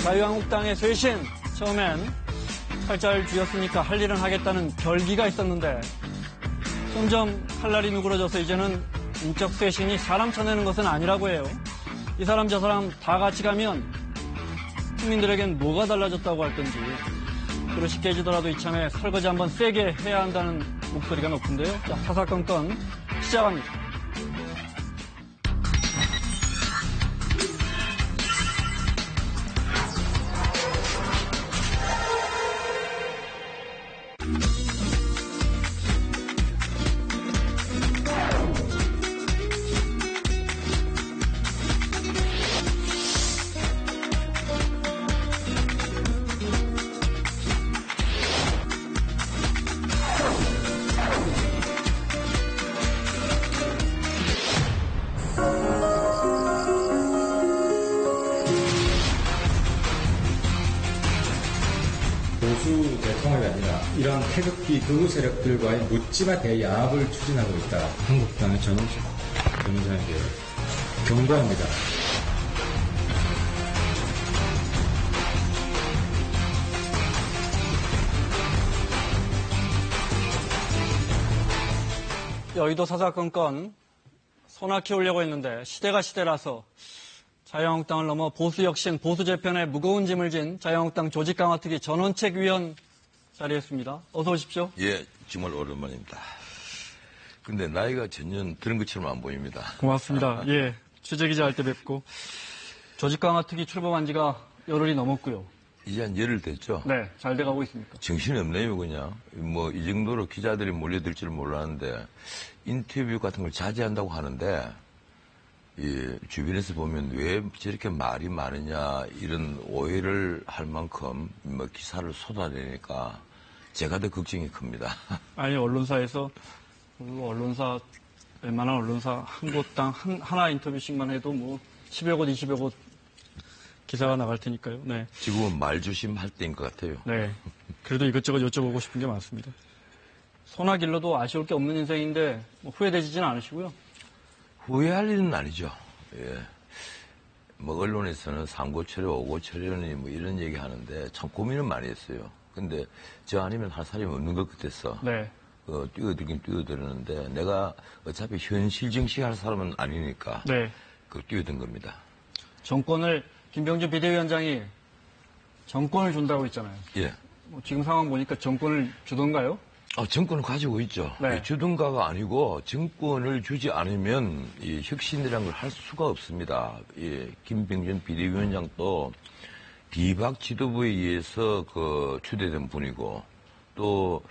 자유한국당의 쇄신, 처음엔 팔자를 쥐었으니까 할 일은 하겠다는 결기가 있었는데 점점 칼날이 누그러져서 이제는 인적 쇄신이 사람 쳐내는 것은 아니라고 해요. 이 사람 저 사람 다 같이 가면 국민들에겐 뭐가 달라졌다고 할 건지 그릇이 깨지더라도 이참에 설거지 한번 세게 해야 한다는 목소리가 높은데요. 자, 사사건건 시작합니다. 보수 대통합이 아니라 이런 태극기 극우 세력들과의 묻지마 대야합을 추진하고 있다. 한국당의 전원식 변호사에게 경고합니다. 여의도 사사건건 소나 키우려고 했는데 시대가 시대라서 자유한국당을 넘어 보수 혁신, 보수 재편에 무거운 짐을 진 자유한국당 조직 강화특위 전원책위원 자리했습니다. 어서 오십시오. 예, 정말 오랜만입니다. 근데 나이가 전혀 들은 것처럼 안 보입니다. 고맙습니다. 예, 취재기자 할 때 뵙고 조직 강화특위 출범한 지가 열흘이 넘었고요. 이제 한 열흘 됐죠? 네, 잘 돼가고 있습니까? 정신이 없네요, 그냥. 뭐 이 정도로 기자들이 몰려들 줄 몰랐는데 인터뷰 같은 걸 자제한다고 하는데 주변에서 보면 왜 저렇게 말이 많으냐 이런 오해를 할 만큼 뭐 기사를 쏟아내니까 제가 더 걱정이 큽니다. 아니 언론사에서 언론사 웬만한 언론사 한 곳당 하나 인터뷰씩만 해도 뭐 10여 곳, 20여 곳 기사가 나갈 테니까요. 네. 지금은 말 조심할 때인 것 같아요. 네. 그래도 이것저것 여쭤보고 싶은 게 많습니다. 소나 길러도 아쉬울 게 없는 인생인데 뭐 후회되지는 않으시고요. 후회할 일은 아니죠. 예. 뭐, 언론에서는 삼고철회, 오고철회니 뭐 이런 얘기 하는데 참 고민을 많이 했어요. 근데 저 아니면 할 사람이 없는 것 같았어. 네. 뛰어들긴 뛰어드는데 내가 어차피 현실 정치할 사람은 아니니까. 네. 뛰어든 겁니다. 정권을, 김병준 비대위원장이 정권을 준다고 했잖아요. 예. 뭐 지금 상황 보니까 정권을 주던가요? 정권을 가지고 있죠. 네. 주둔가가 아니고 정권을 주지 않으면 이 혁신이라는 걸 할 수가 없습니다. 김병준 비대위원장도 비박 지도부에 의해서 추대된 분이고 또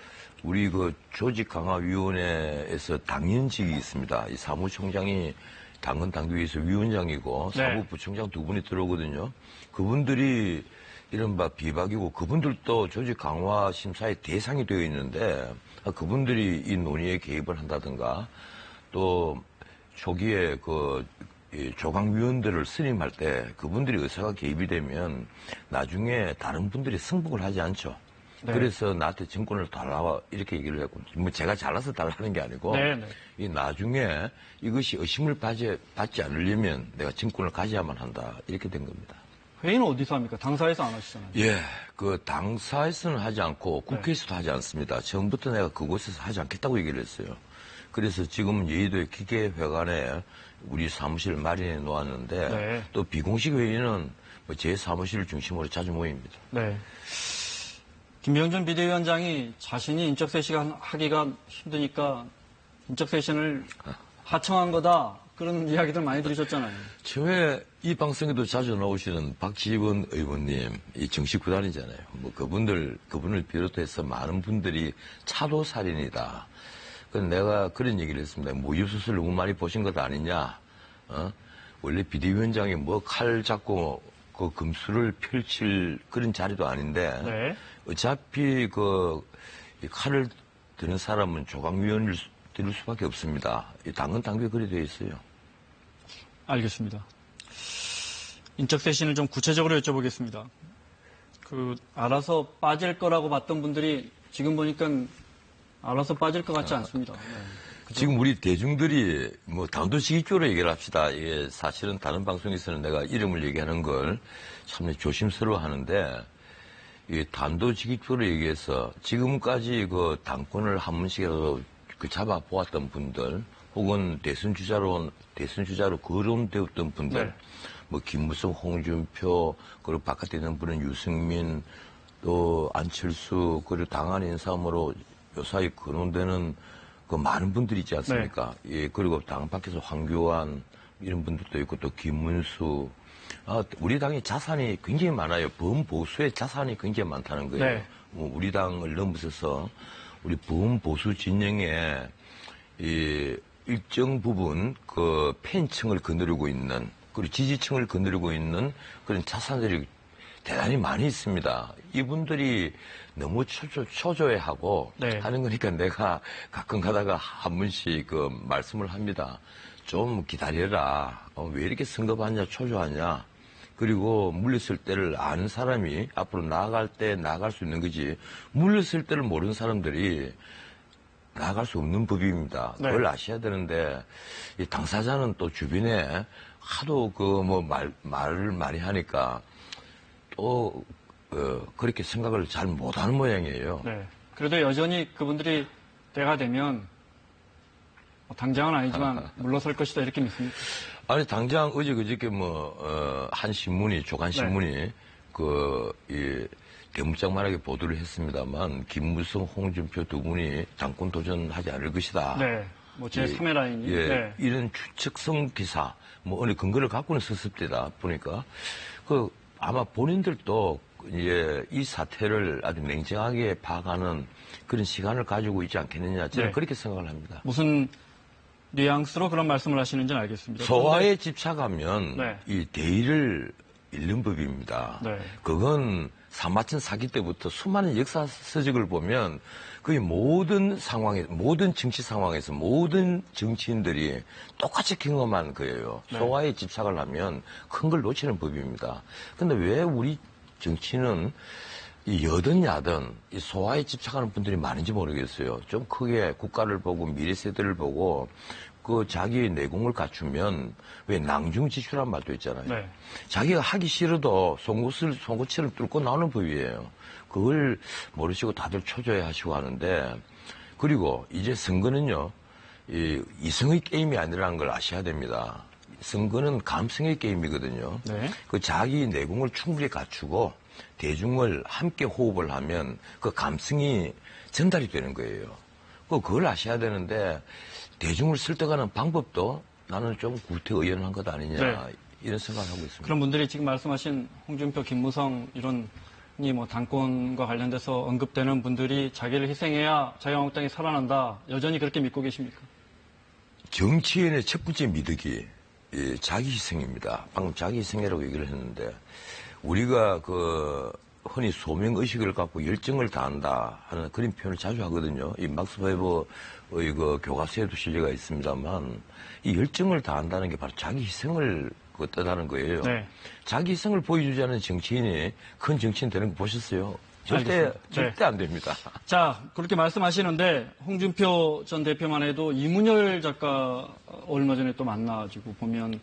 우리 조직강화위원회에서 당연직이 있습니다. 이 사무총장이 당헌당규위에서 위원장이고 네. 사무부총장 두 분이 들어오거든요. 그분들이 이른바 비박이고 그분들도 조직 강화 심사의 대상이 되어 있는데 그분들이 이 논의에 개입을 한다든가 또 초기에 이 조강위원들을 선임할 때 그분들이 의사가 개입이 되면 나중에 다른 분들이 승복을 하지 않죠. 네. 그래서 나한테 정권을 달라 이렇게 얘기를 했고 뭐 제가 잘라서 달라는 게 아니고 이 나중에 이것이 의심을 받지 않으려면 내가 정권을 가져야만 한다 이렇게 된 겁니다. 회의는 어디서 합니까? 당사에서 안 하시잖아요. 예, 당사에서는 하지 않고 국회에서도 하지 않습니다. 처음부터 내가 그곳에서 하지 않겠다고 얘기를 했어요. 그래서 지금은 여의도의 기계회관에 우리 사무실을 마련해 놓았는데 또 비공식 회의는 제 사무실을 중심으로 자주 모입니다. 네. 김병준 비대위원장이 자신이 인적 쇄신하기가 힘드니까 인적 쇄신을 하청한 거다. 그런 이야기들 많이 들으셨잖아요. 처음에 이 방송에도 자주 나오시는 박지원 의원님, 이 정식 구단이잖아요. 뭐 그분을 비롯해서 많은 분들이 차도살인이다. 그래서 내가 그런 얘기를 했습니다. 뭐 뉴스를 너무 많이 보신 것 아니냐. 원래 비대위원장이 뭐 칼 잡고 그 금수를 펼칠 그런 자리도 아닌데 어차피 이 칼을 드는 사람은 조강위원을 들을 수밖에 없습니다. 이 당헌당규에 그리 되어 있어요. 알겠습니다. 인적 쇄신을 좀 구체적으로 여쭤보겠습니다. 알아서 빠질 거라고 봤던 분들이 지금 보니까 알아서 빠질 것 같지 않습니다. 지금 우리 대중들이 뭐 단도직입적으로 얘기를 합시다. 이게 사실은 다른 방송에서는 내가 이름을 얘기하는 걸 참 조심스러워 하는데, 이 단도직입적으로 얘기해서 지금까지 그 당권을 한 번씩이라도 그 잡아보았던 분들, 혹은 대선 주자로 거론되었던 분들, 네. 뭐 김무성, 홍준표, 그리고 바깥에 있는 분은 유승민, 또 안철수, 그리고 당한 인사함으로 요사이 거론되는 그 많은 분들이 있지 않습니까? 예, 그리고 당 밖에서 황교안 이런 분들도 있고 또 김문수. 우리 당의 자산이 굉장히 많아요. 범보수의 자산이 굉장히 많다는 거예요. 네. 뭐 우리 당을 넘어서서 우리 범보수 진영에 이 일정 부분 그 팬층을 거느리고 있는, 그리고 지지층을 거느리고 있는 그런 자산들이 대단히 많이 있습니다. 이분들이 너무 초조해하고 네. 하는 거니까 내가 가끔 가다가 한 번씩 그 말씀을 합니다. 좀 기다려라. 왜 이렇게 성급하냐, 초조하냐. 그리고 물렸을 때를 아는 사람이 앞으로 나아갈 때 나아갈 수 있는 거지. 물렸을 때를 모르는 사람들이 나아갈 수 없는 법입니다. 네. 그걸 아셔야 되는데, 이 당사자는 또 주변에 하도 말을 많이 하니까 또, 그렇게 생각을 잘 못하는 모양이에요. 네. 그래도 여전히 그분들이 때가 되면 당장은 아니지만 물러설 것이다 이렇게 믿습니다. 아니, 당장 그저께 한 신문이, 조간신문이 대문짝만하게 보도를 했습니다만, 김무성, 홍준표 두 분이 당권 도전하지 않을 것이다. 네. 뭐 제3의 라인이. 예, 네. 이런 추측성 기사, 어느 근거를 갖고는 썼습니다. 보니까. 아마 본인들도 이제 이 사태를 아주 냉정하게 파악하는 그런 시간을 가지고 있지 않겠느냐. 저는 네. 그렇게 생각을 합니다. 무슨 뉘앙스로 그런 말씀을 하시는지는 알겠습니다. 소화에 집착하면 네. 이 대의를 잃는 법입니다. 네. 그건 사마천 사기 때부터 수많은 역사 서적을 보면 거의 모든 상황에, 모든 정치 상황에서 모든 정치인들이 똑같이 경험한 거예요. 네. 소화에 집착을 하면 큰 걸 놓치는 법입니다. 근데 왜 우리 정치는 이 여든 야든 이 소화에 집착하는 분들이 많은지 모르겠어요. 좀 크게 국가를 보고 미래 세대를 보고 그 자기의 내공을 갖추면 왜 낭중지추란 말도 있잖아요. 네. 자기가 하기 싫어도 송곳치를 뚫고 나오는 법이에요. 그걸 모르시고 다들 초조해 하시고 하는데, 그리고 이제 선거는요, 이성의 게임이 아니라는 걸 아셔야 됩니다. 선거는 감성의 게임이거든요. 네. 그 자기 내공을 충분히 갖추고 대중을 함께 호흡을 하면 그 감성이 전달이 되는 거예요. 그걸 아셔야 되는데, 대중을 설득하는 방법도 나는 좀 구태의연한 것 아니냐, 네. 이런 생각을 하고 있습니다. 그런 분들이 지금 말씀하신 홍준표, 김무성 이런 당권과 관련돼서 언급되는 분들이 자기를 희생해야 자유한국당이 살아난다. 여전히 그렇게 믿고 계십니까? 정치인의 첫 번째 미덕이 자기 희생입니다. 방금 자기 희생이라고 얘기를 했는데, 우리가 흔히 소명의식을 갖고 열정을 다한다 하는 그런 표현을 자주 하거든요. 이 막스 웨버의 교과서에도 실려가 있습니다만, 이 열정을 다한다는 게 바로 자기 희생을 뜻하는 거예요. 네. 자기 희생을 보여주지 않은 정치인이 큰 정치인 되는 거 보셨어요? 절대 안 됩니다. 자, 그렇게 말씀하시는데 홍준표 전 대표만 해도 이문열 작가 얼마 전에 또 만나가지고 보면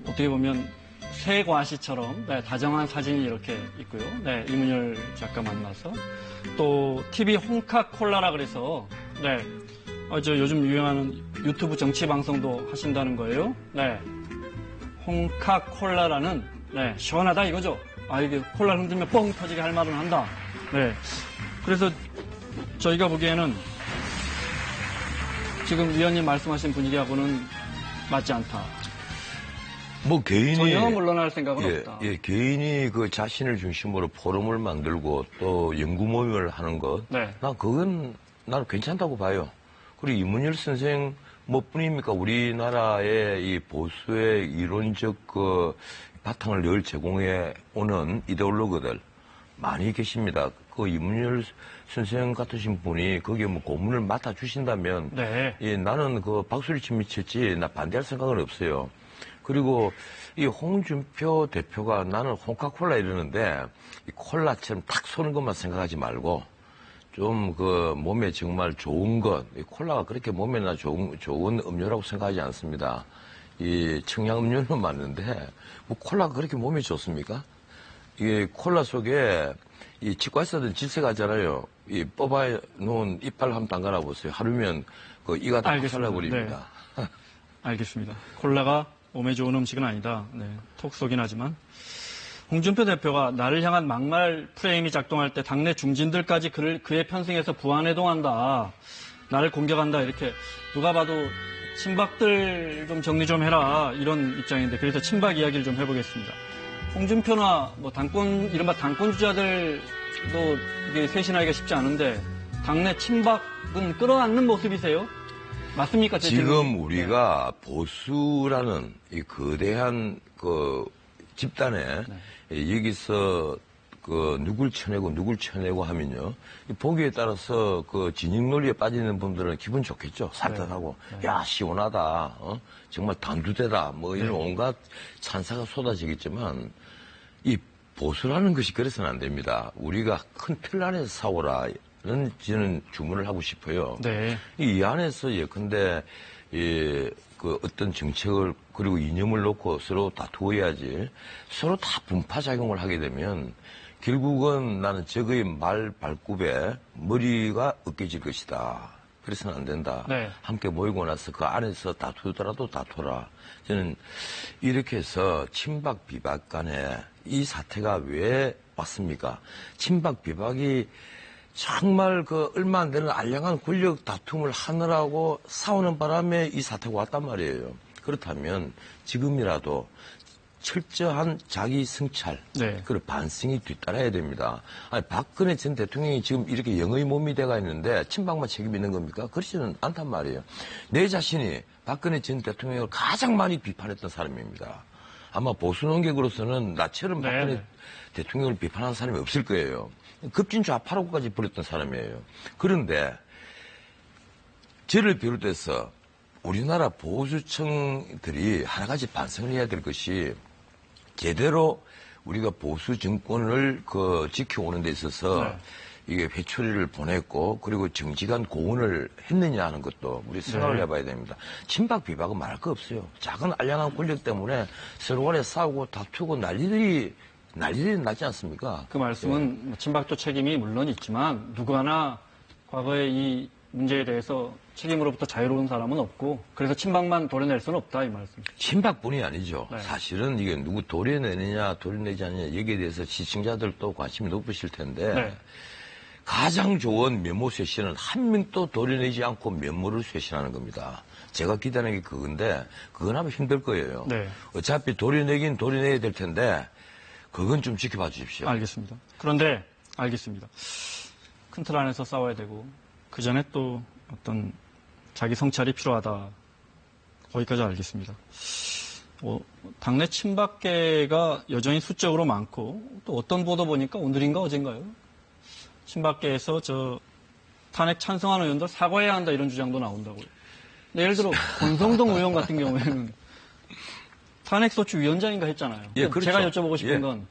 어떻게 보면 새 과시처럼 다정한 사진이 이렇게 있고요. 네, 이문열 작가 만나서 또 TV 홍카콜라라 그래서 요즘 유행하는 유튜브 정치 방송도 하신다는 거예요. 네, 홍카콜라라는 시원하다 이거죠. 이게 콜라를 흔들면 뻥 터지게 할 말은 한다. 네, 그래서 저희가 보기에는 지금 위원님 말씀하신 분위기하고는 맞지 않다. 개인이 전혀 물러날 생각은 없다. 개인이 그 자신을 중심으로 포럼을 만들고 또 연구 모임을 하는 것, 네. 나는 괜찮다고 봐요. 그리고 이문열 선생 뭐뿐입니까? 우리나라의 이 보수의 이론적 바탕을 늘 제공해 오는 이데올로그들 많이 계십니다. 이문열 선생 같으신 분이 거기에 고문을 맡아 주신다면, 나는 박수를 치지 나 반대할 생각은 없어요. 그리고 이 홍준표 대표가 나는 홍카콜라 이러는데 이 콜라처럼 탁 쏘는 것만 생각하지 말고 좀 그 몸에 정말 좋은 것, 이 콜라가 그렇게 몸에나 좋은 음료라고 생각하지 않습니다. 이 청량음료는 맞는데, 뭐 콜라가 그렇게 몸에 좋습니까? 이게 콜라 속에 이 치과에서든 질색가 하잖아요. 이 뽑아 놓은 이빨 한번 담가놔 보세요. 하루면 그 이가 다 잘라버립니다. 네. 알겠습니다. 콜라가 몸에 좋은 음식은 아니다. 네, 톡 쏘긴 하지만. 홍준표 대표가 나를 향한 막말 프레임이 작동할 때 당내 중진들까지 그에 편승해서 부안해동한다. 나를 공격한다. 이렇게 누가 봐도 친박들 좀 정리 좀 해라. 이런 입장인데 그래서 친박 이야기를 좀 해보겠습니다. 홍준표나 뭐 이른바 당권 주자들도 이게 쇄신하기가 쉽지 않은데 당내 친박은 끌어안는 모습이세요? 맞습니까? 지금 우리가 보수라는 이 거대한 그 집단에 여기서 그 누굴 쳐내고 하면요. 보기에 따라서 그 진영 논리에 빠지는 분들은 기분 좋겠죠. 살듯하고. 야, 시원하다. 정말 단두대다. 뭐 이런 온갖 찬사가 쏟아지겠지만 이 보수라는 것이 그래서는 안 됩니다. 우리가 큰 틀 안에서 싸우라는 저는 주문을 하고 싶어요. 네. 이 안에서 예컨대 그 어떤 정책을 그리고 이념을 놓고 서로 다투어야지 서로 다 분파작용을 하게 되면 결국은 나는 적의 말 발굽에 머리가 으깨질 것이다. 그래서는 안 된다. 네. 함께 모이고 나서 그 안에서 다투더라도 다투라. 저는 이렇게 해서 친박 비박 간에 이 사태가 왜 왔습니까? 친박 비박이 정말 그 얼마 안 되는 알량한 권력 다툼을 하느라고 싸우는 바람에 이 사태가 왔단 말이에요. 그렇다면 지금이라도 철저한 자기 성찰, 네. 그리고 반성이 뒤따라야 됩니다. 아니, 박근혜 전 대통령이 지금 이렇게 영의 몸이 돼가 있는데 친박만 책임 있는 겁니까? 그렇지는 않단 말이에요. 내 자신이 박근혜 전 대통령을 가장 많이 비판했던 사람입니다. 아마 보수 논객으로서는 나처럼 박근혜 대통령을 비판하는 사람이 없을 거예요. 급진 좌파라고까지 부렸던 사람이에요. 그런데 저를 비롯해서 우리나라 보수층들이 하나가지 반성을 해야 될 것이 제대로 우리가 보수 정권을 지켜오는 데 있어서 이게 회초리를 보냈고 그리고 정직한 고언을 했느냐 하는 것도 우리 생각을 해봐야 됩니다. 친박 비박은 말할 거 없어요. 작은 알량한 권력 때문에 서로 간에 싸우고 다투고 난리들이 나지 않습니까? 그 말씀은 친박도 책임이 물론 있지만 누구 하나 과거의 이 문제에 대해서 책임으로부터 자유로운 사람은 없고 그래서 친박만 도려낼 수는 없다 이 말씀. 친박뿐이 아니죠. 네. 사실은 이게 누구 도려내느냐 도려내지 않느냐 여기에 대해서 시청자들도 관심이 높으실 텐데 네. 가장 좋은 면모 쇄신은 한 명도 도려내지 않고 면모를 쇄신하는 겁니다. 제가 기대하는 게 그건데 그건 아마 힘들 거예요. 네. 어차피 도려내긴 도려내야 될 텐데 그건 좀 지켜봐 주십시오. 알겠습니다. 그런데 알겠습니다. 큰 틀 안에서 싸워야 되고 그 전에 또 어떤 자기 성찰이 필요하다. 거기까지 알겠습니다. 당내 친박계가 여전히 수적으로 많고 또 어떤 보도 보니까 오늘인가 어젠가요? 친박계에서 탄핵 찬성하는 의원들 사과해야 한다 이런 주장도 나온다고요. 근데 예를 들어 권성동 의원 같은 경우에는 탄핵소추위원장인가 했잖아요. 예, 그렇죠. 제가 여쭤보고 싶은 건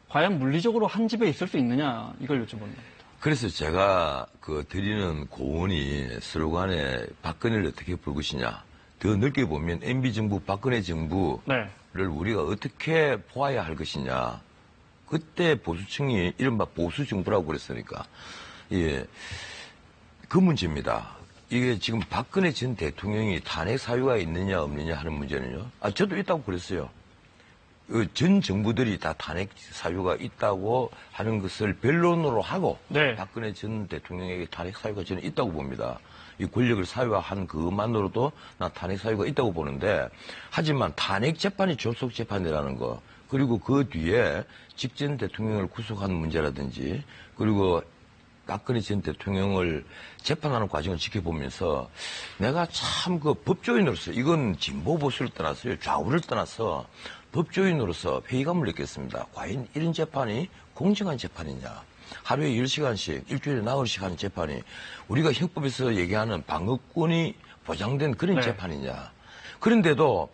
과연 물리적으로 한 집에 있을 수 있느냐 이걸 여쭤보는 겁니다. 그래서 제가 드리는 고언이 서로 간에 박근혜를 어떻게 볼 것이냐. 더 넓게 보면 MB정부, 박근혜 정부를 우리가 어떻게 보아야 할 것이냐. 그때 보수층이 이른바 보수정부라고 그랬으니까. 예. 그 문제입니다. 이게 지금 박근혜 전 대통령이 탄핵 사유가 있느냐 없느냐 하는 문제는요. 저도 있다고 그랬어요. 전 정부들이 다 탄핵 사유가 있다고 하는 것을 변론으로 하고 박근혜 전 대통령에게 탄핵 사유가 저는 있다고 봅니다. 이 권력을 사유화한 그것만으로도 나 탄핵 사유가 있다고 보는데 하지만 탄핵 재판이 졸속 재판이라는 거 그리고 그 뒤에 직전 대통령을 구속하는 문제라든지 그리고 박근혜 전 대통령을 재판하는 과정을 지켜보면서 내가 참 법조인으로서 이건 진보 보수를 떠나서요. 좌우를 떠나서 법조인으로서 회의감을 느꼈습니다. 과연 이런 재판이 공정한 재판이냐. 하루에 10시간씩 일주일에 나흘씩 하는 재판이 우리가 형법에서 얘기하는 방어권이 보장된 그런 재판이냐. 그런데도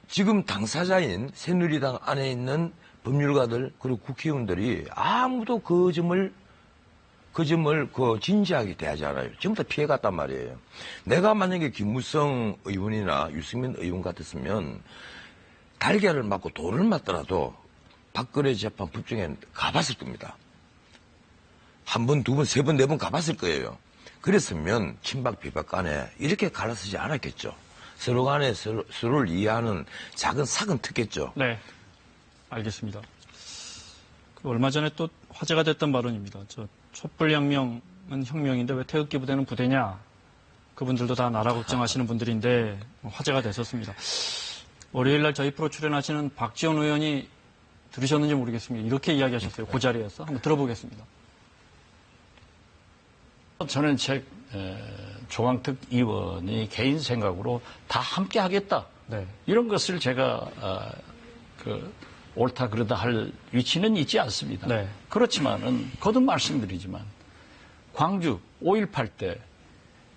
지금 당사자인 새누리당 안에 있는 법률가들 그리고 국회의원들이 아무도 그 점을 그 점을 진지하게 대하지 않아요. 전부 다 피해갔단 말이에요. 내가 만약에 김무성 의원이나 유승민 의원 같았으면 달걀을 맞고 돌을 맞더라도 박근혜 재판 법정에 가봤을 겁니다. 한 번, 두 번, 세 번, 네 번 가봤을 거예요. 그랬으면 친박 비박 간에 이렇게 갈라서지 않았겠죠. 서로 간에 서로를 이해하는 작은 삭은 트겠죠. 네, 알겠습니다. 얼마 전에 또 화제가 됐던 발언입니다. 촛불혁명은 혁명인데 왜 태극기 부대는 부대냐? 그분들도 다 나라 걱정하시는 분들인데 화제가 됐었습니다. 월요일 날 저희 프로 출연하시는 박지원 의원이 들으셨는지 모르겠습니다. 이렇게 이야기하셨어요. 그 자리에서. 한번 들어보겠습니다. 저는 조광특 의원이 개인 생각으로 다 함께 하겠다. 네. 이런 것을 제가 옳다 그러다 할 위치는 있지 않습니다. 네. 그렇지만은 거듭 말씀드리지만 광주 5.18 때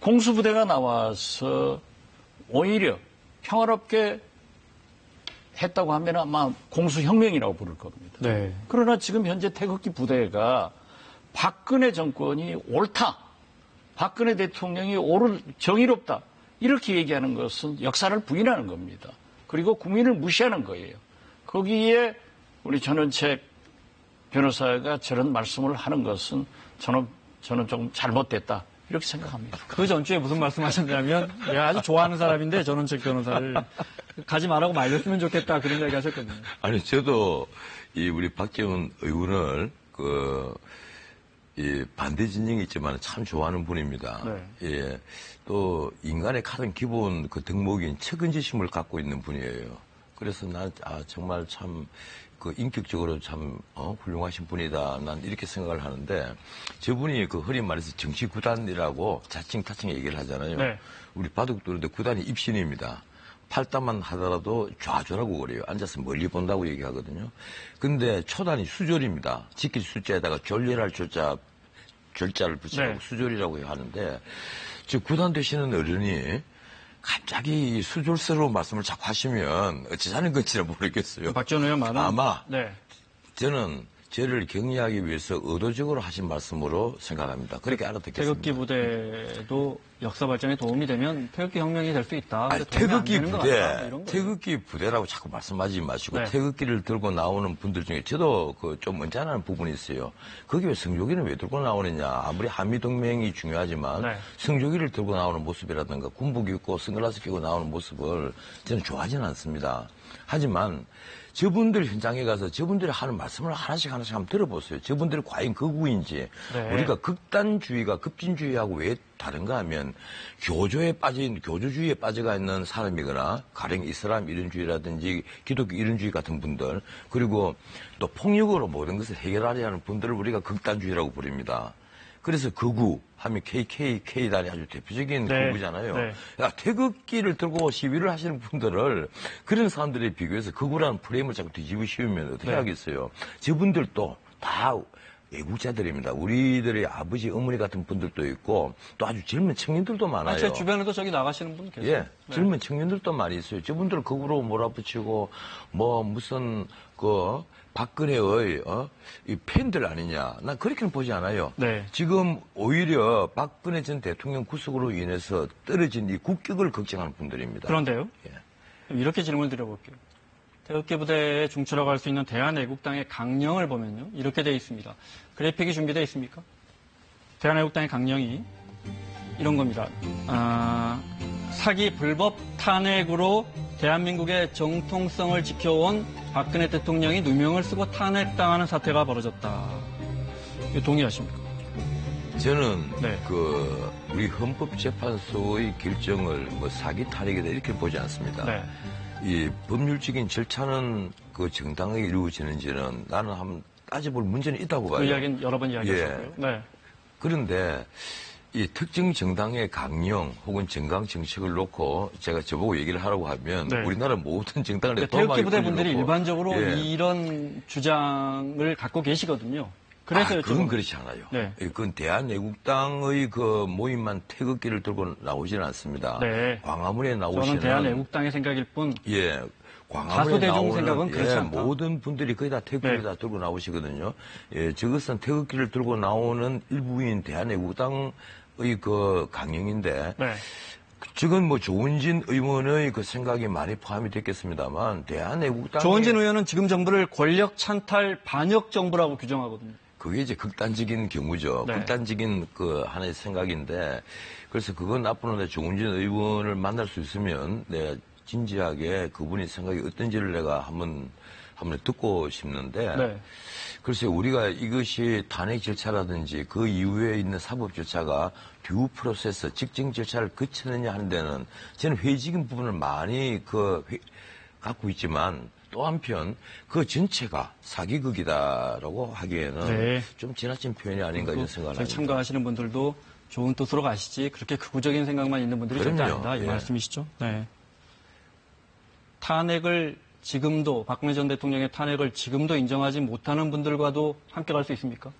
공수부대가 나와서 오히려 평화롭게 했다고 하면 아마 공수혁명이라고 부를 겁니다. 네. 그러나 지금 현재 태극기 부대가 박근혜 정권이 옳다. 박근혜 대통령이 정의롭다. 이렇게 얘기하는 것은 역사를 부인하는 겁니다. 그리고 국민을 무시하는 거예요. 거기에 우리 전원책 변호사가 저런 말씀을 하는 것은 저는 좀 잘못됐다. 이렇게 생각합니다. 그 전주에 무슨 말씀하셨냐면 내가 아주 좋아하는 사람인데 전원책 변호사를 가지 말라고 말렸으면 좋겠다. 그런 이야기 하셨거든요. 아니, 저도 우리 박지원 의원을 반대 진영이 있지만 참 좋아하는 분입니다. 네. 예. 또 인간의 가장 기본 덕목인 책임지심을 갖고 있는 분이에요. 그래서 난 정말 참 인격적으로 참 훌륭하신 분이다. 난 이렇게 생각을 하는데 저분이 흔히 말해서 정치구단이라고 자칭 얘기를 하잖아요. 네. 우리 바둑 두는데 구단이 입신입니다. 팔다만 하더라도 좌조라고 그래요. 앉아서 멀리 본다고 얘기하거든요. 근데 초단이 수졸입니다. 지킬 숫자에다가 졸렬할 절자를 붙이라고 네. 수졸이라고 하는데 즉 구단 되시는 어른이 갑자기 수졸스러운 말씀을 자꾸 하시면 어찌자는 건지는 모르겠어요. 박지원 의원 말은 아마 네. 저는 저를 격리하기 위해서 의도적으로 하신 말씀으로 생각합니다. 그렇게 알아듣겠습니다. 태극기 부대도 역사 발전에 도움이 되면 태극기 혁명이 될 수 있다. 아니, 근데 도움이 안 태극기 되는 것 부대, 같다. 이런 거예요. 태극기 부대라고 자꾸 말씀하지 마시고 네. 태극기를 들고 나오는 분들 중에 저도 좀 언짢아하는 부분이 있어요. 거기 왜 성조기는 왜 들고 나오느냐. 아무리 한미동맹이 중요하지만 네. 성조기를 들고 나오는 모습이라든가 군복 입고 선글라스 끼고 나오는 모습을 저는 좋아하지는 않습니다. 하지만 저분들 현장에 가서 저분들이 하는 말씀을 하나씩 한번 들어보세요. 저분들이 과연 극우인지 네. 우리가 극단주의가 급진주의하고 왜 다른가 하면 교조주의에 빠져가 있는 사람이거나 가령 이슬람 이론주의라든지 기독교 이론주의 같은 분들 그리고 또 폭력으로 모든 것을 해결하려 하는 분들을 우리가 극단주의라고 부릅니다. 그래서 극우 하면 KKK단이 아주 대표적인 네. 극우잖아요. 네. 그러니까 태극기를 들고 시위를 하시는 분들을 그런 사람들에 비교해서 극우라는 프레임을 자꾸 뒤집어 씌우면 어떻게 네. 하겠어요. 저분들도 다 애국자들입니다. 우리들의 아버지, 어머니 같은 분들도 있고 또 아주 젊은 청년들도 많아요. 제 주변에도 저기 나가시는 분 계세요. 예, 네. 젊은 청년들도 많이 있어요. 저분들 극우로 몰아붙이고 무슨 박근혜의 이 팬들 아니냐. 난 그렇게는 보지 않아요. 네. 지금 오히려 박근혜 전 대통령 구속으로 인해서 떨어진 이 국격을 걱정하는 분들입니다. 그런데요. 예. 이렇게 질문을 드려볼게요. 태극기 부대에 중추라고 할 수 있는 대한애국당의 강령을 보면요. 이렇게 되어 있습니다. 그래픽이 준비되어 있습니까? 대한애국당의 강령이 이런 겁니다. 사기 불법 탄핵으로 대한민국의 정통성을 지켜온 박근혜 대통령이 누명을 쓰고 탄핵당하는 사태가 벌어졌다. 이거 동의하십니까? 저는 네. 우리 헌법재판소의 결정을 사기 탄핵이다 이렇게 보지 않습니다. 네. 이 법률적인 절차는 정당하게 이루어지는지는 나는 한번 따져볼 문제는 있다고 봐요. 그 이야기는 여러 번 이야기하셨고요. 예. 네. 그런데 이 특정 정당의 강령 혹은 정강 정책을 놓고 제가 저보고 얘기를 하라고 하면 네. 우리나라 모든 정당을 태극기 부대 분들이 일반적으로 예. 이런 주장을 갖고 계시거든요. 그래서 그건 그렇지 않아요. 네. 그건 대한애국당의 모임만 태극기를 들고 나오지는 않습니다. 네. 광화문에 나오시는 저는 대한애국당의 생각일 뿐. 예. 광화문에 다수 대중 나오는 생각은 그렇지 않다. 모든 분들이 거의 다 태극기를 네. 다 들고 나오시거든요. 예, 저것은 태극기를 들고 나오는 일부인 대한애국당의 그 강령인데 네. 지금 뭐 조은진 의원의 그 생각이 많이 포함이 됐겠습니다만 대한애국당 조은진 의원은 지금 정부를 권력 찬탈 반역 정부라고 규정하거든요. 그게 이제 극단적인 경우죠. 네. 극단적인 그 하나의 생각인데 그래서 그건 앞으로 조은진 의원을 만날 수 있으면 내가 진지하게 그분의 생각이 어떤지를 내가 한번 듣고 싶는데 네. 글쎄 우리가 이것이 탄핵 절차라든지 그 이후에 있는 사법 절차가 듀 프로세스 직정 절차를 거치느냐 하는 데는 저는 회의적인 부분을 많이 갖고 있지만 또 한편 그 전체가 사기극이다라고 하기에는 네. 좀 지나친 표현이 아닌가 이런 생각을 저희 합니다. 참가하시는 분들도 좋은 뜻으로 가시지 그렇게 극우적인 생각만 있는 분들이 절대 그럼요. 아니다 이 예. 말씀이시죠. 네. 탄핵을 지금도 박근혜 전 대통령의 탄핵을 지금도 인정하지 못하는 분들과도 함께 갈 수 있습니까?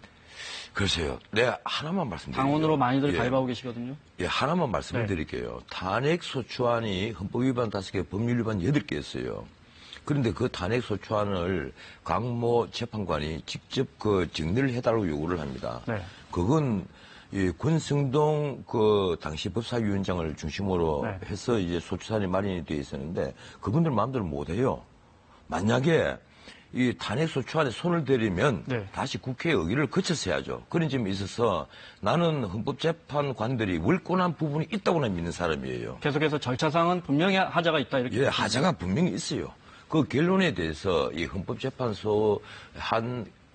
글쎄요. 내가 하나만 말씀드릴게요. 당원으로 많이들 예. 가입하고 계시거든요. 예, 하나만 말씀을 네. 드릴게요. 탄핵 소추안이 헌법 위반 5개, 법률 위반 8개였어요. 그런데 그 탄핵 소추안을 강모 재판관이 직접 정리를 해달라고 요구를 합니다. 네. 그건 이 권성동 그 당시 법사위원장을 중심으로 네. 해서 이제 소추안이 마련이 되어 있었는데 그분들 마음대로 못 해요. 만약에 이 탄핵 소추안에 손을 대리면 네. 다시 국회의 의결을 거쳐서 해야죠. 그런 점에 있어서 나는 헌법재판관들이 월권한 부분이 있다고는 믿는 사람이에요. 계속해서 절차상은 분명히 하자가 있다 이렇게. 예, 하자가 분명히 있어요. 그 결론에 대해서 이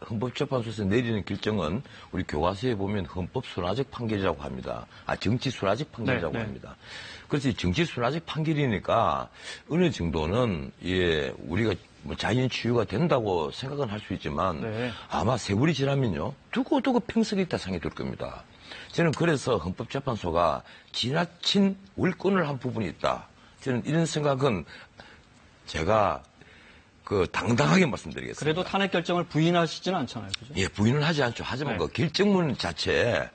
헌법재판소에서 내리는 결정은 우리 교과서에 보면 헌법순화적 판결이라고 합니다. 정치순화적 판결이라고 네, 네. 합니다. 그래서 정치순화적 판결이니까 어느 정도는 우리가 뭐 자연 치유가 된다고 생각은 할 수 있지만 네. 아마 세월이 지나면요 두고두고 평생이 있다 생각이 들 겁니다. 저는 그래서 헌법재판소가 지나친 월권을 한 부분이 있다. 저는 이런 생각은 제가 당당하게 말씀드리겠습니다. 그래도 탄핵 결정을 부인하시지는 않잖아요. 그죠? 예, 부인은 하지 않죠. 하지만 네. 그 결정문 자체에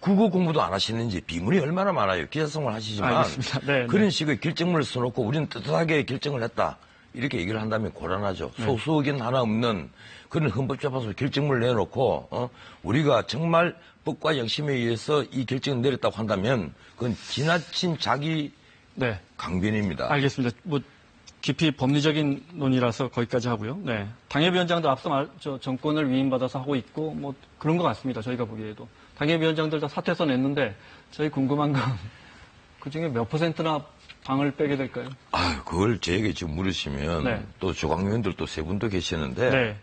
국어 공부도 안 하시는지 비문이 얼마나 많아요. 기자생활 하시지만 알겠습니다. 네, 그런 네. 식의 결정문을 써놓고 우리는 떳떳하게 결정을 했다. 이렇게 얘기를 한다면 곤란하죠. 네. 소수 의견 하나 없는 그런 헌법재판소 결정문을 내놓고 우리가 정말 법과 영심에 의해서 이 결정을 내렸다고 한다면 그건 지나친 자기 네. 강변입니다. 알겠습니다. 뭐 깊이 법리적인 논의라서 거기까지 하고요. 네. 당협위원장도 앞서 정권을 위임받아서 하고 있고 뭐 그런 것 같습니다. 저희가 보기에도 당협위원장들 다 사퇴서 냈는데 저희 궁금한 건 그중에 몇 %나 당을 빼게 될까요? 그걸 저에게 지금 물으시면 네. 또 조광위원들 또 세 분도 계시는데 네.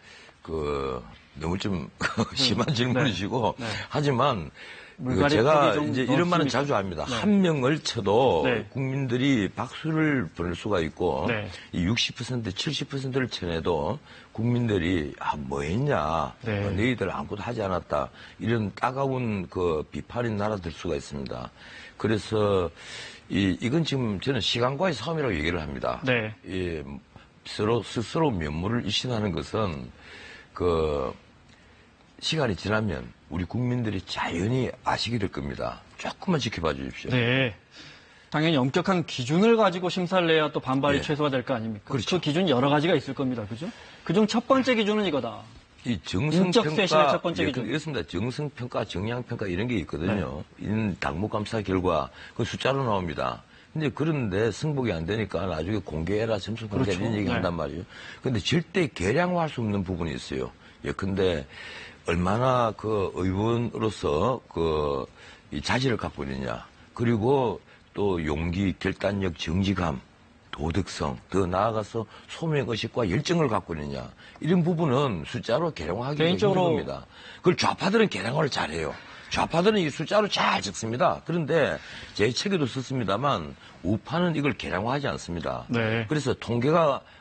너무 좀 심한 질문이시고 네. 하지만 물갈이 제가 팩이 좀 이제 이런 말은 넣었습니까? 자주 합니다. 네. 한 명을 쳐도 네. 국민들이 박수를 보낼 수가 있고 네. 이 60%, 70%를 쳐내도 국민들이 뭐 했냐, 네. 너희들 아무것도 하지 않았다 이런 따가운 비판이 날아들 수가 있습니다. 그래서 이건 지금 저는 시간과의 싸움이라고 얘기를 합니다. 네. 스스로 면모를 일신하는 것은 시간이 지나면 우리 국민들이 자연히 아시게 될 겁니다. 조금만 지켜봐 주십시오. 네. 당연히 엄격한 기준을 가지고 심사를 내야 또 반발이 예. 최소화 될 거 아닙니까? 그렇죠. 그 기준 여러 가지가 있을 겁니다. 그죠? 그중 첫 번째 기준은 이거다. 이 인적 쇄신의 정성평가, 첫 번째 기준. 이렇습니다. 정성평가, 정량평가 이런 게 있거든요. 이런 당무감사 결과 그 숫자로 나옵니다. 근데 그런데 승복이 안 되니까 나중에 공개해라 점수 공개 그렇죠. 이런 얘기 네. 한단 말이에요. 근데 절대 계량화할 수 없는 부분이 있어요. 근데 얼마나 의원으로서 이 자질을 갖고 있느냐. 그리고 또 용기, 결단력, 정직함, 도덕성, 더 나아가서 소명의식과 열정을 갖고 있느냐. 이런 부분은 숫자로 계량화하기가 힘든 개인적으로- 겁니다. 그걸 좌파들은 계량화를 잘해요. 좌파들은 이 숫자로 잘 적습니다. 그런데 제 책에도 썼습니다만 우파는 이걸 계량화하지 않습니다. 네. 그래서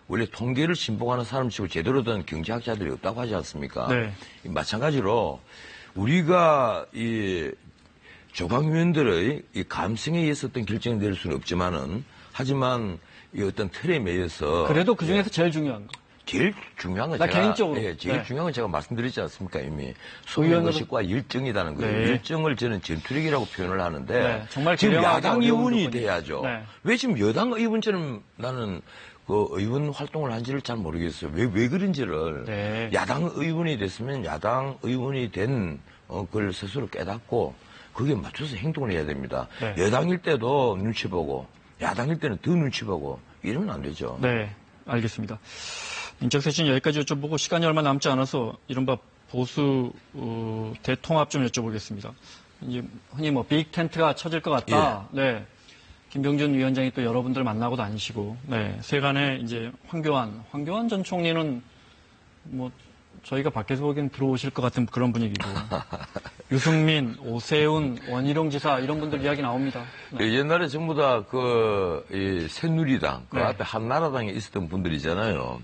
원래 통계를 신봉하는 사람 치고 제대로 된 경제학자들이 없다고 하지 않습니까? 네. 마찬가지로 우리가 이 조광위원들의 이 감성에 의해서 어떤 결정을 내릴 수는 없지만은 하지만 이 어떤 틀에 매여서 그래도 그 중에서 제일 중요한 거. 제일 중요한 건 나 개인적으로. 제일 네. 중요한 건 제가 말씀드리지 않습니까 이미 의원으로- 소명의식과 열정이라는 거예요. 네. 열정을 저는 전투력이라고 표현을 하는데 네, 정말 지금 기량하기 야당 어려운 의원이 부분이에요. 돼야죠. 네. 왜 지금 여당 의원처럼 나는 그 의원 활동을 한지를 잘 모르겠어요. 왜 그런지를. 네. 야당 의원이 됐으면 야당 의원이 된 그걸 스스로 깨닫고 거기에 맞춰서 행동을 해야 됩니다. 네. 여당일 때도 눈치 보고 야당일 때는 더 눈치 보고 이러면 안 되죠. 네, 알겠습니다. 인적쇄신 여기까지 여쭤보고 시간이 얼마 남지 않아서 이른바 보수 대통합 좀 여쭤보겠습니다. 이제 흔히 뭐 빅 텐트가 쳐질 것 같다. 네. 김병준 위원장이 또 여러분들 만나고 다니시고, 네. 세간에 이제 황교안 전 총리는 뭐 저희가 밖에서 보기엔 들어오실 것 같은 그런 분위기고, 유승민, 오세훈, 원희룡 지사 이런 분들 이야기 나옵니다. 네. 옛날에 전부 다 새누리당, 그 네. 앞에 한나라당에 있었던 분들이잖아요.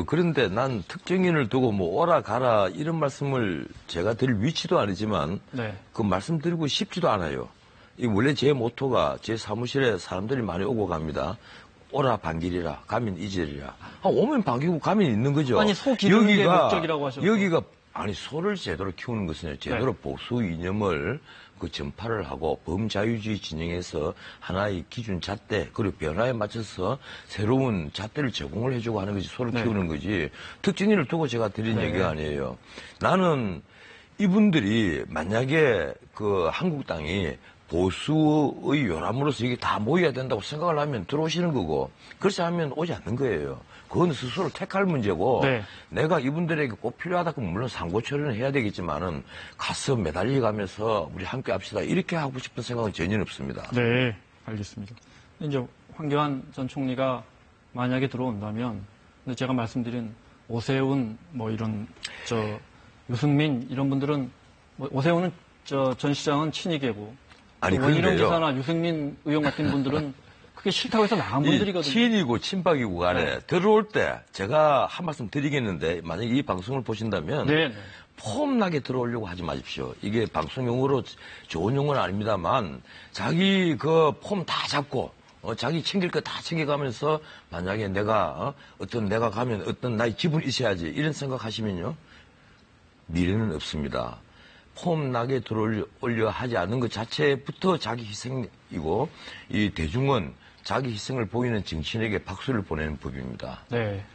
그런데 난 특정인을 두고 뭐 오라 가라 이런 말씀을 제가 드릴 위치도 아니지만 네. 그 말씀 드리고 싶지도 않아요. 이 원래 제 모토가 제 사무실에 사람들이 많이 오고 갑니다. 오라 반길이라 가면 이절이라. 오면 반기고 가면 있는 거죠. 아니, 소 기르는 게 목적이라고 하셨죠. 여기가 아니 소를 제대로 키우는 것은 제대로 네. 보수 이념을 전파를 하고 범자유주의 진영에서 하나의 기준 잣대 그리고 변화에 맞춰서 새로운 잣대를 제공을 해주고 하는 것이 소를 네. 키우는 거지 특징을 두고 제가 드린 네. 얘기가 아니에요. 나는 이분들이 만약에 한국당이 보수의 요람으로서 이게 다 모여야 된다고 생각을 하면 들어오시는 거고 그렇지 않으면 오지 않는 거예요. 그건 스스로 택할 문제고 네. 내가 이분들에게 꼭 필요하다 그러면 물론 상고 처리는 해야 되겠지만은 가서 매달려 가면서 우리 함께 합시다 이렇게 하고 싶은 생각은 전혀 없습니다. 네, 알겠습니다. 이제 황교안 전 총리가 만약에 들어온다면 근데 제가 말씀드린 오세훈 뭐 이런 유승민 이런 분들은 뭐 오세훈은 전 시장은 친이계고 아니, 원희룡 그런데요. 지사나 유승민 의원 같은 분들은 그게 싫다고 해서 나간 분들이거든요. 친이고 친박이고 간에 네. 들어올 때 제가 한 말씀 드리겠는데 만약에 이 방송을 보신다면 네. 폼나게 들어오려고 하지 마십시오. 이게 방송용으로 좋은 용어는 아닙니다만 자기 폼 다 잡고 자기 챙길 거 다 챙겨가면서 만약에 내가 내가 가면 어떤 나의 기분이 있어야지 이런 생각하시면요 미래는 없습니다. 폼나게 들어올려 하지 않는 것 자체부터 자기 희생이고 이 대중은 자기 희생을 보이는 정치인에게 박수를 보내는 법입니다. 네.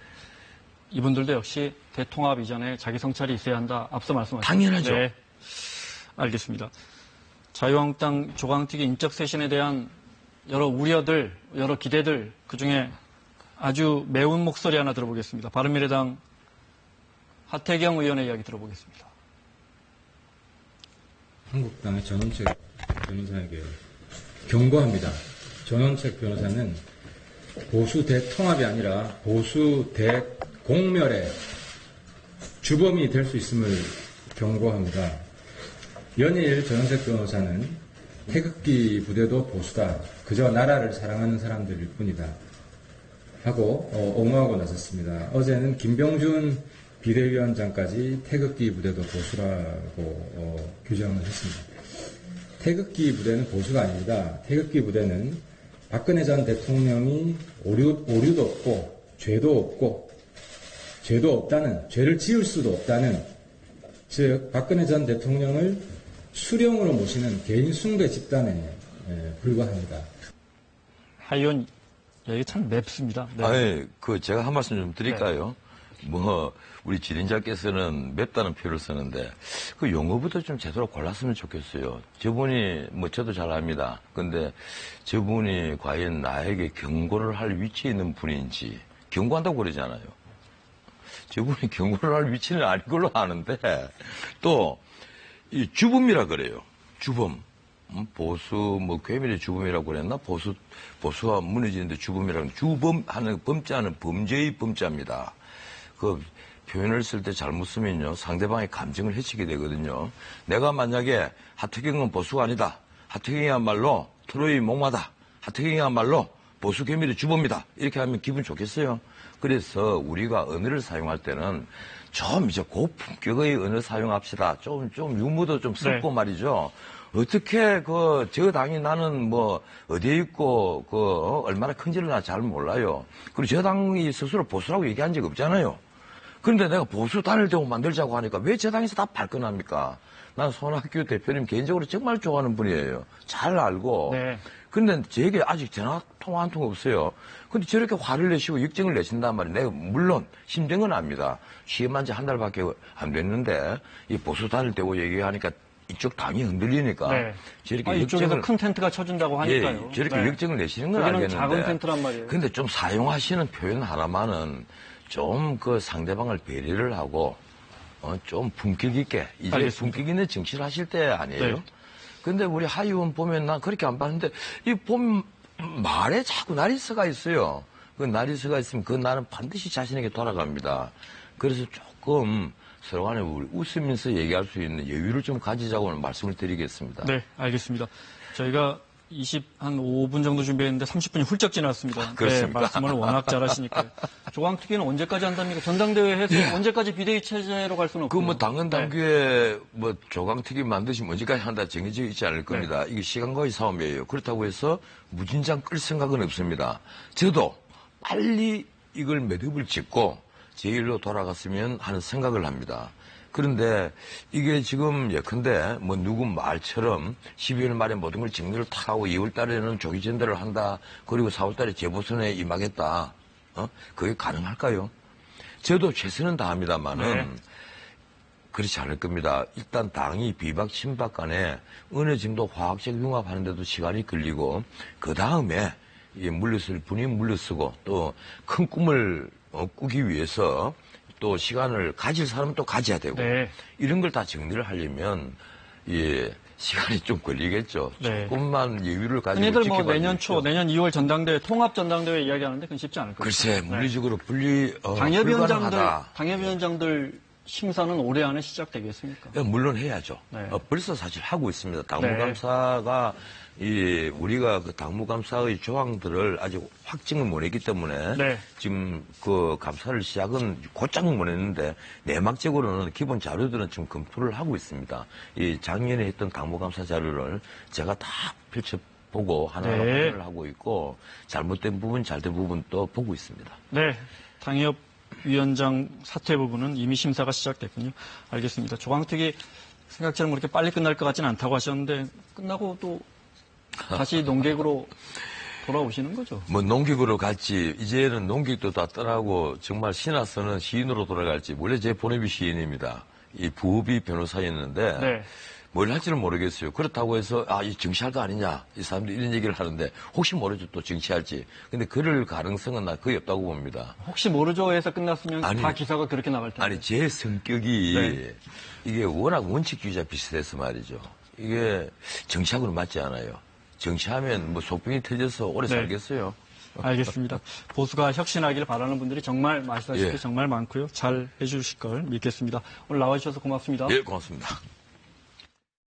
이분들도 역시 대통합 이전에 자기 성찰이 있어야 한다. 앞서 말씀하셨죠. 당연하죠. 네. 알겠습니다. 자유한국당 조강특위 인적쇄신에 대한 여러 우려들, 여러 기대들 그중에 아주 매운 목소리 하나 들어보겠습니다. 바른미래당 하태경 의원의 이야기 들어보겠습니다. 한국당의 전원책 변호사에게 경고합니다. 전원책 변호사는 보수 대통합이 아니라 보수 대공멸의 주범이 될 수 있음을 경고합니다. 연일 전원책 변호사는 태극기 부대도 보수다. 그저 나라를 사랑하는 사람들일 뿐이다. 하고 옹호하고 나섰습니다. 어제는 김병준 비대위원장까지 태극기 부대도 보수라고 규정을 했습니다. 태극기 부대는 보수가 아닙니다. 태극기 부대는 박근혜 전 대통령이 오류도 없고 죄도 없다는 죄를 지을 수도 없다는 즉 박근혜 전 대통령을 수령으로 모시는 개인 숭배 집단에 불과합니다. 하 의원 여기 참 맵습니다. 네. 아니, 제가 한 말씀 좀 드릴까요? 우리 진행자께서는 맵다는 표현을 쓰는데, 그 용어부터 좀 제대로 골랐으면 좋겠어요. 저분이, 저도 잘 압니다. 근데 저분이 과연 나에게 경고를 할 위치에 있는 분인지, 경고한다고 그러잖아요. 저분이 경고를 할 위치는 아닌 걸로 아는데, 또, 이 주범이라 그래요. 주범. 보수, 괴밀의 주범이라고 그랬나? 보수가 무너지는데 주범이라는, 주범하는 범자는 범죄의 범자입니다. 표현을 쓸 때 잘못 쓰면요, 상대방의 감정을 해치게 되거든요. 내가 만약에 하태경은 보수가 아니다. 하태경이야말로 트로이 목마다. 하태경이야말로 보수 괴밀의 주범이다. 이렇게 하면 기분 좋겠어요. 그래서 우리가 언어를 사용할 때는 좀 이제 고품격의 언어 사용합시다. 좀 유머도 좀 섞고 네. 말이죠. 어떻게 저 당이 나는 어디에 있고 얼마나 큰지를 나 잘 몰라요. 그리고 저 당이 스스로 보수라고 얘기한 적 없잖아요. 그런데 내가 보수 단일대우 만들자고 하니까 왜 제 당에서 다 발끈합니까? 난 손학규 대표님 개인적으로 정말 좋아하는 분이에요. 잘 알고. 네. 근데 제게 아직 전화 통화 한 통 없어요. 근데 저렇게 화를 내시고 역정을 내신단 말이에요. 내가 물론 심정은 압니다. 시험한 지 한 달밖에 안 됐는데 이 보수 단일대우 얘기하니까 이쪽 당이 흔들리니까 네. 저렇게 이쪽에서 큰 텐트가 쳐준다고 하니까요. 예, 저렇게 네. 역정을 내시는 건 여기는 알겠는데. 작은 텐트란 말이에요. 근데 좀 사용하시는 표현 하나만은 좀 그 상대방을 배려를 하고 좀 품격 있게 이제 알겠습니다. 품격 있는 정치를 하실 때 아니에요? 네. 근데 우리 하 의원 보면 난 그렇게 안 봤는데 이 보면 말에 자꾸 나리스가 있어요. 그 나리스가 있으면 그 날은 반드시 자신에게 돌아갑니다. 그래서 조금 서로 간에 우리 웃으면서 얘기할 수 있는 여유를 좀 가지자고 오늘 말씀을 드리겠습니다. 네, 알겠습니다. 저희가 한 5분 정도 준비했는데 30분이 훌쩍 지났습니다. 그렇습니까? 네, 말씀을 워낙 잘하시니까요. 조강특위는 언제까지 한답니까? 전당대회 해서 언제까지 비대위 체제로 갈 수는 없고. 그 당헌 당규에 조강특위 만드시면 언제까지 한다 정해져 있지 않을 겁니다. 이게 시간과의 싸움이에요. 그렇다고 해서 무진장 끌 생각은 없습니다. 저도 빨리 이걸 매듭을 짓고 제 일로 돌아갔으면 하는 생각을 합니다. 그런데 이게 지금 예컨대 누구 말처럼 12월 말에 모든 걸 정리를 탁 하고 2월 달에는 조기 전달을 한다. 그리고 4월 달에 재보선에 임하겠다. 그게 가능할까요? 저도 최선은 다합니다만은 네. 그렇지 않을 겁니다. 일단 당이 비박 친박 간에 어느 정도 화학적 융합하는 데도 시간이 걸리고 그 다음에 물러설 분이 물러서고 또 큰 꿈을 꾸기 위해서 또 시간을 가질 사람은 또 가져야 되고 네. 이런 걸 다 정리를 하려면 시간이 좀 걸리겠죠. 네. 조금만 여유를 가지고 흔히들 지켜봐 내년 주십시오. 내년 2월 전당대회, 통합 전당대회 이야기하는데 그건 쉽지 않을 거예요. 글쎄 물리적으로 불가능하다. 당협위원장들 심사는 올해 안에 시작되겠습니까? 물론 해야죠. 네. 벌써 사실 하고 있습니다. 당무감사가 우리가 그 당무감사의 조항들을 아직 확증을 못 했기 때문에 네. 지금 그 감사를 시작은 곧장 못 했는데 내막적으로는 기본 자료들은 지금 검토를 하고 있습니다. 이 작년에 했던 당무감사 자료를 제가 다 펼쳐보고 하나하나 네. 확인을 하고 있고 잘못된 부분, 잘된 부분 또 보고 있습니다. 네. 당협위원장 사퇴 부분은 이미 심사가 시작됐군요. 알겠습니다. 조강특위 생각처럼 그렇게 빨리 끝날 것 같지는 않다고 하셨는데 끝나고 또 다시 농객으로 돌아오시는 거죠. 농객으로 갈지, 이제는 농객도 다 떠나고 정말 신하서는 시인으로 돌아갈지, 원래 제 본업이 시인입니다. 이 부업이 변호사였는데, 네. 뭘 할지는 모르겠어요. 그렇다고 해서, 이 정치할 거 아니냐. 이 사람들이 이런 얘기를 하는데, 혹시 모르죠. 또 정치할지. 근데 그럴 가능성은 나 거의 없다고 봅니다. 혹시 모르죠 해서 끝났으면 다 기사가 그렇게 나갈 텐데. 아니, 제 성격이, 네. 이게 워낙 원칙주의자 비슷해서 말이죠. 이게 정치하고는 맞지 않아요. 정치하면 속병이 터져서 오래 네. 살겠어요. 알겠습니다. 보수가 혁신하기를 바라는 분들이 정말 말씀하셨듯이 예. 정말 많고요. 잘 해주실 걸 믿겠습니다. 오늘 나와주셔서 고맙습니다. 예, 고맙습니다.